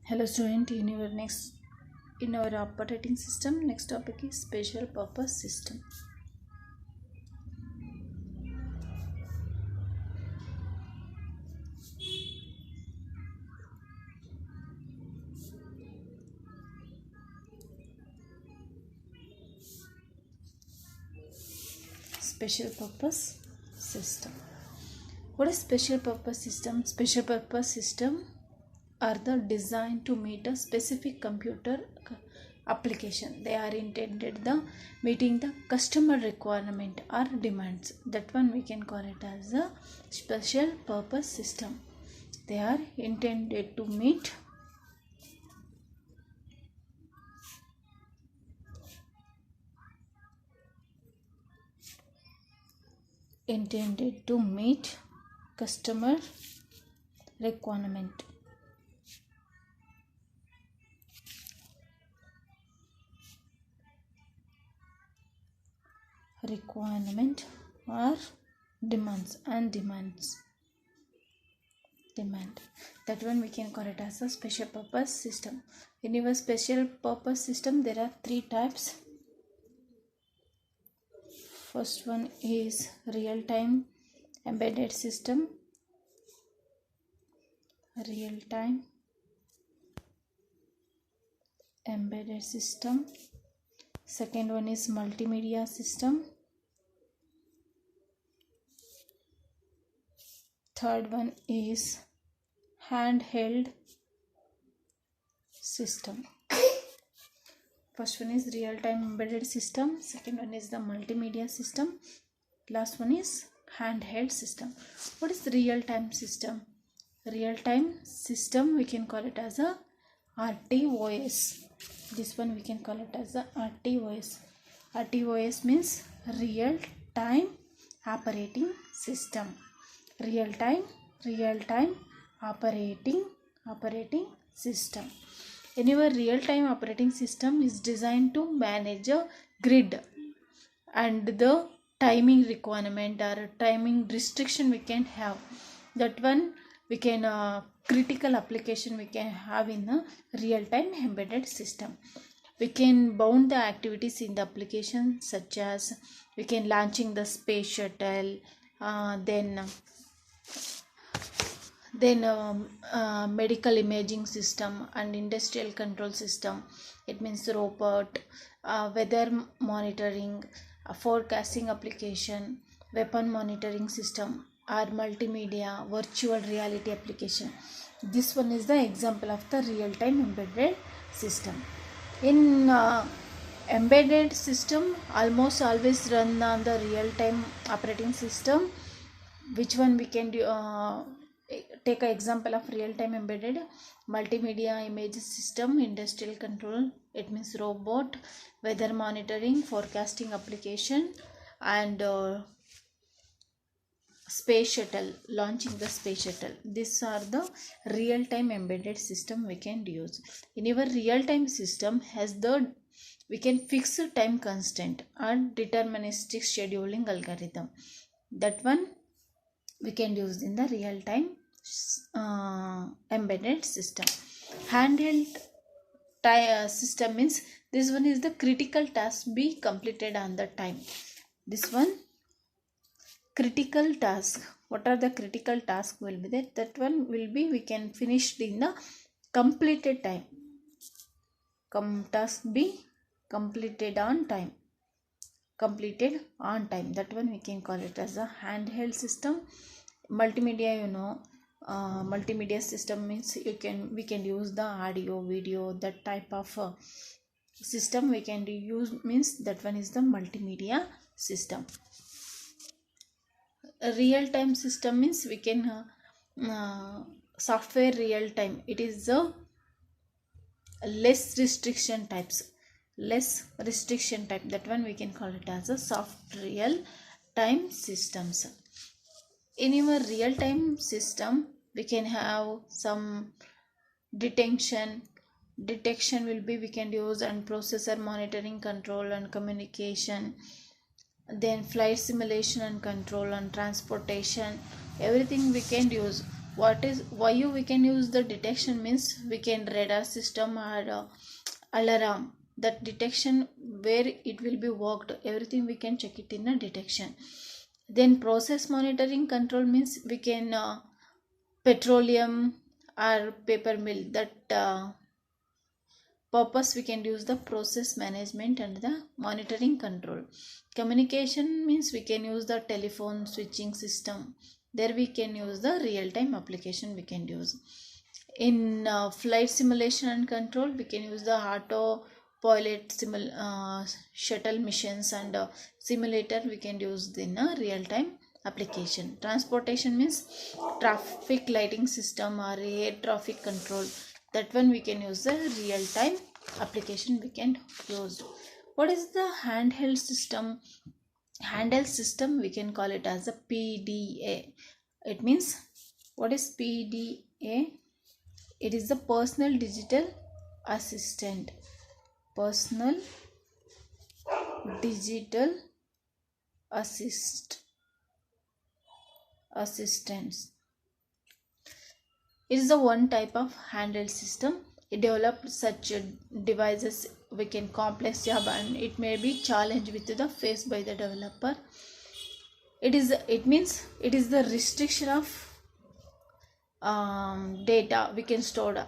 Hello student, in our operating system, next topic is special purpose system. Special purpose system. What is special purpose system? Special purpose system are the designed to meet a specific application. They are intended the meeting the customer requirement or demands. That one we can call it as a special purpose system. They are intended to meet customer requirement or demand. That one we can call it as a special purpose system. In your special purpose system there are three types. First one is real-time embedded system. Second one is multimedia system. Third one is handheld system. First one is real-time embedded system. Second one is the multimedia system. Last one is handheld system. What is real-time system? Real-time system we can call it as a RTOS. This one we can call it as a RTOS. RTOS means real-time operating system. Real-time operating system. Anyway, real-time operating system is designed to manage a grid and the timing requirement or timing restriction we can have. That one we can critical application we can have in a real-time embedded system. We can bound the activities in the application, such as we can launching the space shuttle, then medical imaging system and industrial control system. It means robot, weather monitoring, forecasting application, weapon monitoring system, or multimedia virtual reality application. This one is the example of the real-time embedded system. In embedded system almost always run on the real-time operating system. Which one we can do? Take an example of real-time embedded: multimedia image system, industrial control, it means robot, weather monitoring, forecasting application, and space shuttle, launching the space shuttle. These are the real-time embedded system we can use. In our real-time system we can fix a time constant and deterministic scheduling algorithm. That one we can use in the real-time embedded system. Handheld system means this one is the critical task be completed on the time. This one critical task. What are the critical tasks will be there? That one will be we can finish in the completed time. Task be completed on time. That one we can call it as a handheld system. Multimedia, multimedia system means we can use the audio, video, that type of system we can use, means that one is the multimedia system. A real-time system means we can software real-time. It is the less restriction type. That one we can call it as a soft real-time systems. In your real-time system we can have some detection will be we can use, and processor monitoring, control and communication, then flight simulation and control and transportation, everything we can use. why we can use the detection means we can radar system or alarm that detection where it will be worked, everything we can check it in a detection. Then process monitoring control means we can petroleum or paper mill, that purpose we can use the process management and the monitoring control. Communication means we can use the telephone switching system, there we can use the real time application we can use. In flight simulation and control we can use the auto pilot shuttle missions and simulator we can use in a real time application. Transportation means traffic lighting system or air traffic control, that one we can use the real time application we can use. What is the handheld system? Handheld system we can call it as a PDA. It means, what is PDA? It is the personal digital assistant. Personal digital assistance. It is the one type of handheld system. It developed such devices we can complex job and it may be challenge with the faced by the developer. It means it is the restriction of data we can store,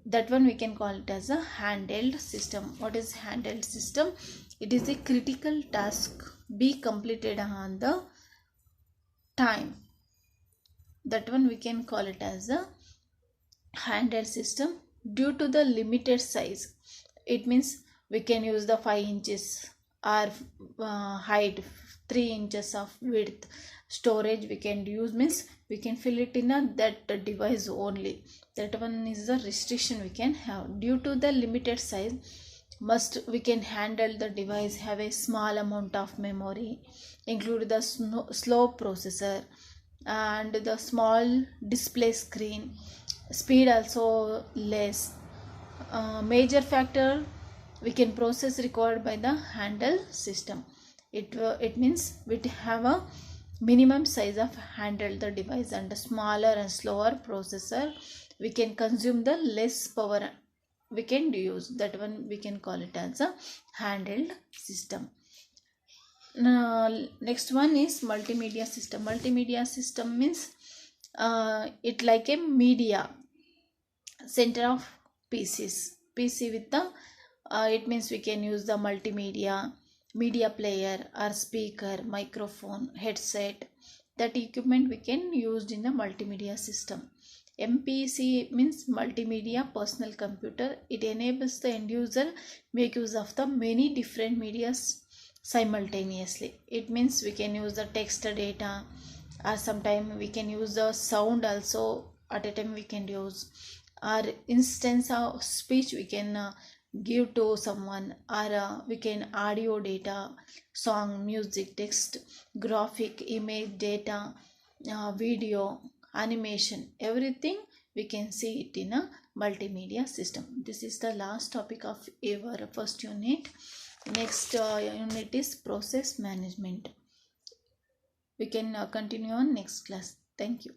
that one we can call it as a handheld system. What is handheld system? It is a critical task be completed on the time, that one we can call it as a handheld system. Due to the limited size, it means we can use the 5 inches or height, 3 inches of width. Storage we can use means we can fill it in that device only, that one is the restriction we can have. Due to the limited size, must we can handle the device have a small amount of memory, include the slow processor and the small display screen, speed also less. Major factor we can process required by the handheld system. It means we have a minimum size of handheld the device and a smaller and slower processor we can consume the less power we can use, that one we can call it as a handheld system. Now next one is multimedia system. Multimedia system means it like a media center of PC with the it means we can use the multimedia, media player or speaker, microphone, headset, that equipment we can use in the multimedia system. MPC means multimedia personal computer. It enables the end user make use of the many different medias simultaneously. It means we can use the text data or sometime we can use the sound also at a time we can use, or instance of speech we can give to someone, or we can audio data, song, music, text, graphic, image, data, video, animation, everything we can see it in a multimedia system. This is the last topic of our first unit. Next unit is process management. We can continue on next class. Thank you.